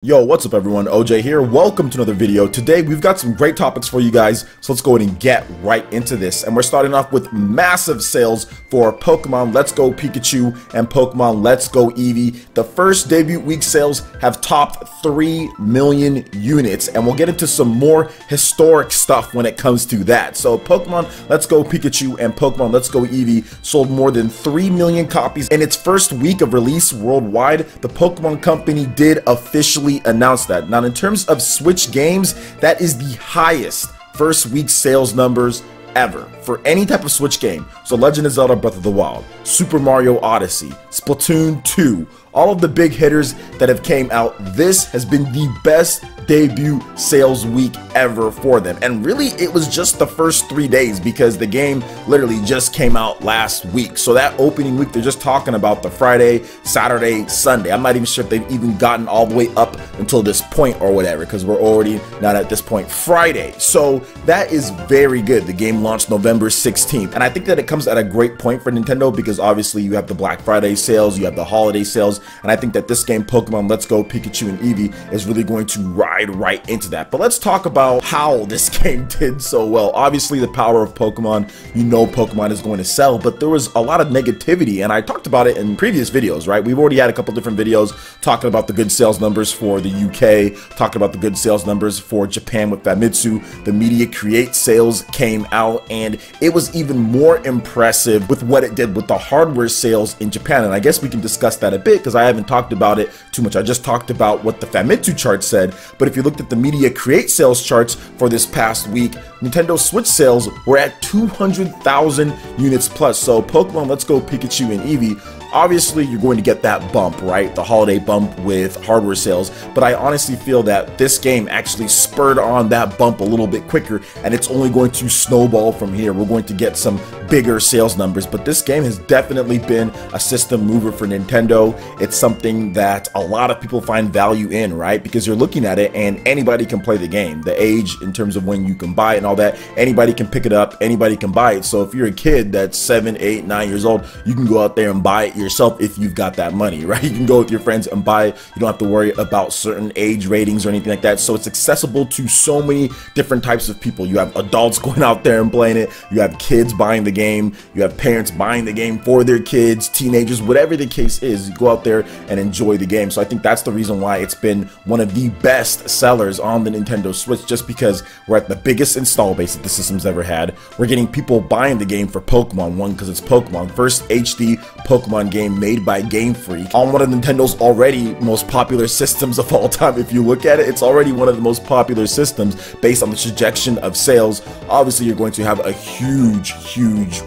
Yo, what's up everyone, OJ here. Welcome to another video. Today we've got some great topics for you guys, so let's go ahead and get right into this. And we're starting off with massive sales for Pokemon Let's Go Pikachu and Pokemon Let's Go Eevee. The first debut week sales have topped 3 million units, and we'll get into some more historic stuff when it comes to that. So Pokemon Let's Go Pikachu and Pokemon Let's Go Eevee sold more than 3 million copies in its first week of release worldwide. The Pokemon Company did officially announced that. Now, in terms of Switch games, that is the highest first week sales numbers ever for any type of Switch game. So Legend of Zelda Breath of the Wild, Super Mario Odyssey, Splatoon 2, all of the big hitters that have came out, this has been the best debut sales week ever for them. And really, it was just the first 3 days because the game literally just came out last week. So that opening week, they're just talking about the Friday, Saturday, Sunday. I'm not even sure if they've even gotten all the way up until this point or whatever, because we're already not at this point Friday. So that is very good. The game launched November 16th. And I think that it comes at a great point for Nintendo because obviously you have the Black Friday sales, you have the holiday sales, and I think that this game, Pokemon Let's Go Pikachu and Eevee, is really going to ride right into that. But let's talk about how this game did so well. Obviously, the power of Pokemon, you know Pokemon is going to sell, but there was a lot of negativity, and I talked about it in previous videos, right? We've already had a couple different videos talking about the good sales numbers for the UK, talking about the good sales numbers for Japan with Famitsu. The Media Create sales came out, and it was even more impressive with what it did with the hardware sales in Japan, and I guess we can discuss that a bit because I haven't talked about it too much. I just talked about what the Famitsu chart said, but if you looked at the Media Create sales charts for this past week, Nintendo Switch sales were at 200,000 units plus. So Pokemon Let's Go Pikachu and Eevee, obviously you're going to get that bump, right? The holiday bump with hardware sales, but I honestly feel that this game actually spurred on that bump a little bit quicker, and it's only going to snowball from here. We're going to get some bigger sales numbers, but this game has definitely been a system mover for Nintendo. It's something that a lot of people find value in, right? Because you're looking at it and anybody can play the game. The age in terms of when you can buy it and all that, anybody can pick it up, anybody can buy it. So if you're a kid that's 7, 8, 9 years old, you can go out there and buy it yourself if you've got that money, right? You can go with your friends and buy it. You don't have to worry about certain age ratings or anything like that. So it's accessible to so many different types of people. You have adults going out there and playing it. You have kids buying the game. You have parents buying the game for their kids, teenagers, whatever the case is. You go out there and enjoy the game. So I think that's the reason why it's been one of the best sellers on the Nintendo Switch, just because we're at the biggest install base that the system's ever had. We're getting people buying the game for Pokemon. One, because it's Pokemon. First HD Pokemon game made by Game Freak on one of Nintendo's already most popular systems of all time. If you look at it, it's already one of the most popular systems based on the trajectory of sales. Obviously, you're going to have a huge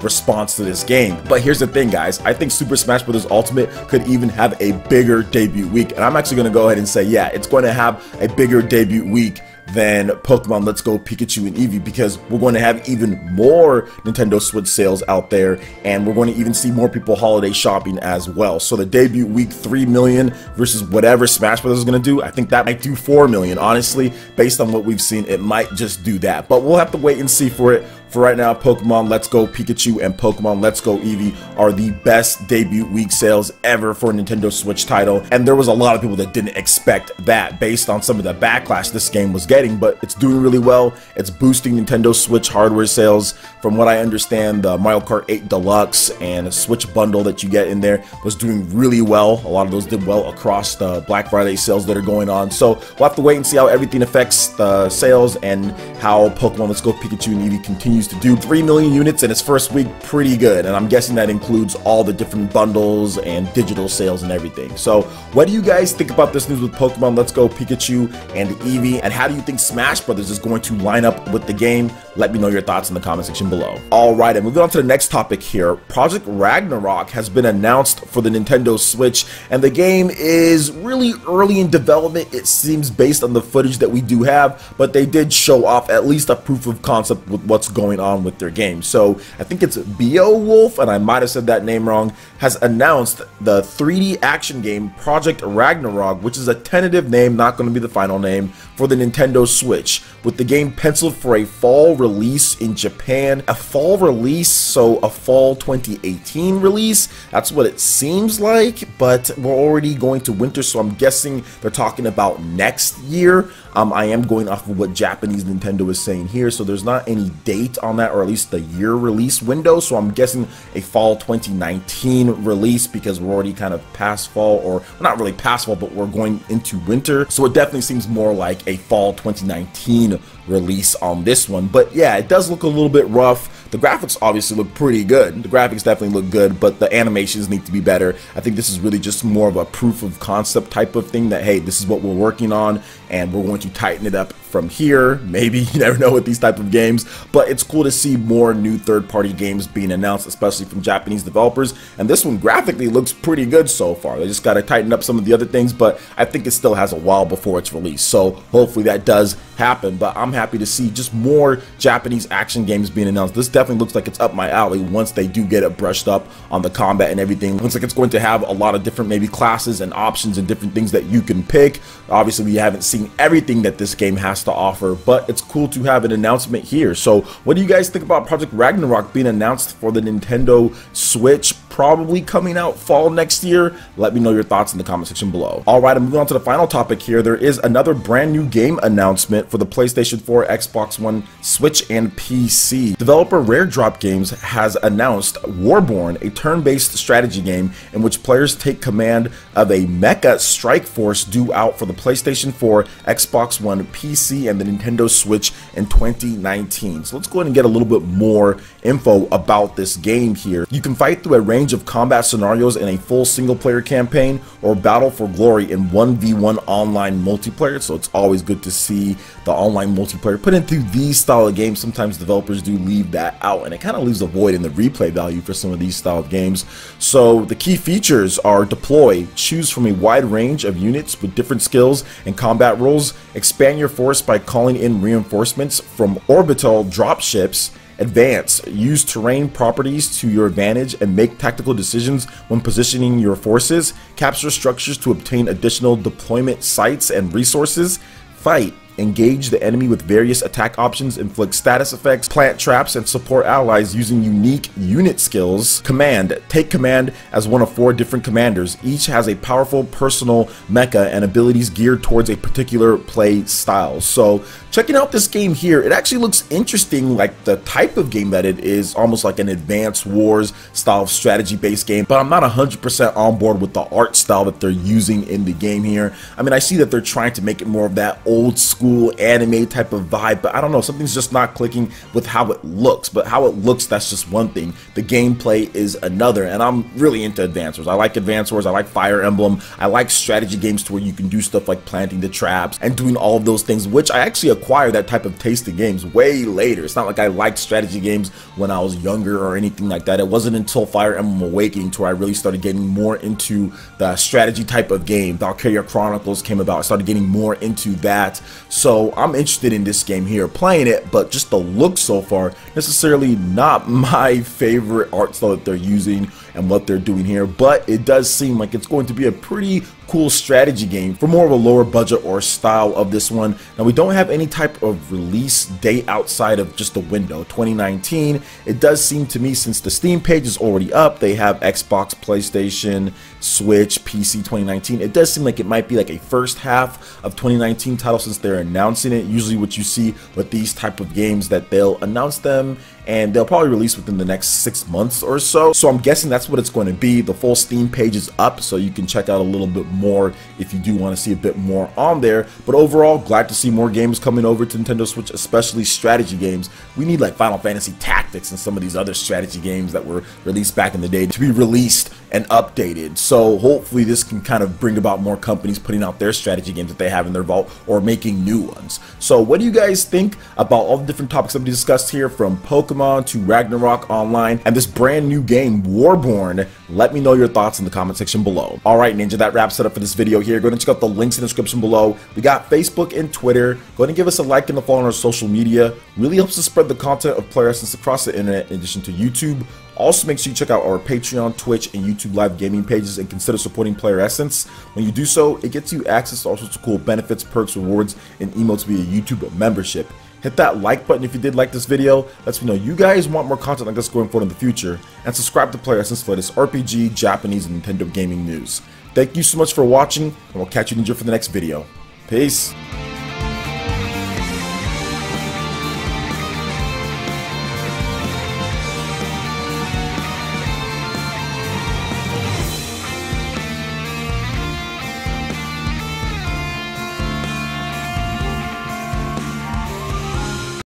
response to this game. But here's the thing, guys. I think Super Smash Bros. Ultimate could even have a bigger debut week. And I'm actually going to go ahead and say, yeah, it's going to have a bigger debut week than Pokemon Let's Go Pikachu and Eevee, because we're going to have even more Nintendo Switch sales out there, and we're going to even see more people holiday shopping as well. So the debut week 3 million versus whatever Smash Bros. Is going to do, I think that might do 4 million. Honestly, based on what we've seen, it might just do that, but we'll have to wait and see for it. For right now, Pokemon Let's Go Pikachu and Pokemon Let's Go Eevee are the best debut week sales ever for a Nintendo Switch title, and there was a lot of people that didn't expect that based on some of the backlash this game was getting, but it's doing really well. It's boosting Nintendo Switch hardware sales. From what I understand, the Mario Kart 8 Deluxe and a Switch bundle that you get in there was doing really well. A lot of those did well across the Black Friday sales that are going on, so we'll have to wait and see how everything affects the sales and how Pokemon Let's Go Pikachu and Eevee continues to do. 3 million units in its first week, pretty good, and I'm guessing that includes all the different bundles and digital sales and everything. So what do you guys think about this news with Pokemon Let's Go Pikachu and Eevee, and how do you think Smash Brothers is going to line up with the game? Let me know your thoughts in the comment section below. Alright, and moving on to the next topic here. Project Ragnarok has been announced for the Nintendo Switch, and the game is really early in development, it seems, based on the footage that we do have, but they did show off at least a proof of concept with what's going on with their game. So I think it's Beowulf, and I might have said that name wrong, has announced the 3D action game Project Ragnarok, which is a tentative name, not going to be the final name, for for the Nintendo Switch, with the game penciled for a fall release in Japan. A fall release, so a fall 2018 release, that's what it seems like, but we're already going to winter, so I'm guessing they're talking about next year. I am going off of what Japanese Nintendo is saying here, so there's not any date on that, or at least the year release window, so I'm guessing a fall 2019 release, because we're already kind of past fall, or not really past fall, but we're going into winter, so it definitely seems more like a fall 2019 release on this one. But yeah, it does look a little bit rough. The graphics obviously look pretty good. The graphics definitely look good, but the animations need to be better. I think this is really just more of a proof of concept type of thing, that hey, this is what we're working on and we're going to tighten it up from here. Maybe, you never know with these type of games, but it's cool to see more new third-party games being announced, especially from Japanese developers. And this one graphically looks pretty good so far. They just got to tighten up some of the other things, but I think it still has a while before it's released, so hopefully that does happen. But I'm happy to see just more Japanese action games being announced. This definitely looks like it's up my alley once they do get it brushed up on the combat and everything. Looks like it's going to have a lot of different maybe classes and options and different things that you can pick. Obviously we haven't seen everything that this game has to offer, but it's cool to have an announcement here. So what do you guys think about Project Ragnarok being announced for the Nintendo Switch, probably coming out fall next year? Let me know your thoughts in the comment section below. Alright, I'm moving on to the final topic here. There is another brand new game announcement for the PlayStation 4, Xbox One, Switch, and PC. Developer Rare Drop Games has announced Warborn, a turn-based strategy game in which players take command of a mecha strike force, due out for the PlayStation 4, Xbox One, PC, and the Nintendo Switch in 2019. So let's go ahead and get a little bit more info about this game here. You can fight through a range of combat scenarios in a full single-player campaign, or battle for glory in 1v1 online multiplayer. So it's always good to see the online multiplayer put into these style of games. Sometimes developers do leave that out, and it kind of leaves a void in the replay value for some of these style of games. So the key features are: deploy, choose from a wide range of units with different skills and combat roles, expand your force by calling in reinforcements from orbital dropships, advance, use terrain properties to your advantage and make tactical decisions when positioning your forces, capture structures to obtain additional deployment sites and resources, fight, engage the enemy with various attack options, inflict status effects, plant traps, and support allies using unique unit skills. Command, take command as one of 4 different commanders. Each has a powerful personal mecha and abilities geared towards a particular play style. So checking out this game here, it actually looks interesting, like the type of game that it is, almost like an Advance Wars style strategy based game, but I'm not 100% on board with the art style that they're using in the game here. I mean, I see that they're trying to make it more of that old school anime type of vibe, but I don't know, something's just not clicking with how it looks. But how it looks, that's just one thing, the gameplay is another, and I'm really into Advance Wars. I like Advance Wars, I like Fire Emblem, I like strategy games to where you can do stuff like planting the traps and doing all of those things, which I actually acquired that type of taste in games way later. It's not like I liked strategy games when I was younger or anything like that. It wasn't until Fire Emblem Awakening to where I really started getting more into the strategy type of game. Valkyria Chronicles came about, I started getting more into that. So I'm interested in this game here, playing it, but just the look so far, necessarily not my favorite art style that they're using and what they're doing here, but it does seem like it's going to be a pretty cool strategy game for more of a lower budget or style of this one. Now, we don't have any type of release date outside of just the window 2019. It does seem to me, since the Steam page is already up, they have Xbox, PlayStation, Switch, PC 2019. It does seem like it might be like a first half of 2019 title, since they're announcing it. Usually what you see with these type of games, that they'll announce them and they'll probably release within the next 6 months or so. So I'm guessing that's what it's going to be. The full Steam page is up, so you can check out a little bit more if you do want to see a bit more on there. But overall, glad to see more games coming over to Nintendo Switch, especially strategy games. We need like Final Fantasy Tactics and some of these other strategy games that were released back in the day to be released and updated. So hopefully this can kind of bring about more companies putting out their strategy games that they have in their vault, or making new ones. So what do you guys think about all the different topics that we discussed here, from Pokemon to Ragnarok Online and this brand new game Warborn? Let me know your thoughts in the comment section below. Alright Ninja, that wraps it up for this video here. Go ahead and check out the links in the description below. We got Facebook and Twitter. Go ahead and give us a like and a follow on our social media. Really helps to spread the content of Player Essence across the internet, in addition to YouTube. Also, make sure you check out our Patreon, Twitch, and YouTube live gaming pages and consider supporting Player Essence. When you do so, it gets you access to all sorts of cool benefits, perks, rewards, and emotes via YouTube membership. Hit that like button if you did like this video, lets me know you guys want more content like this going forward in the future, and subscribe to Player Essence for latest RPG, Japanese, and Nintendo gaming news. Thank you so much for watching, and we'll catch you in for the next video. Peace!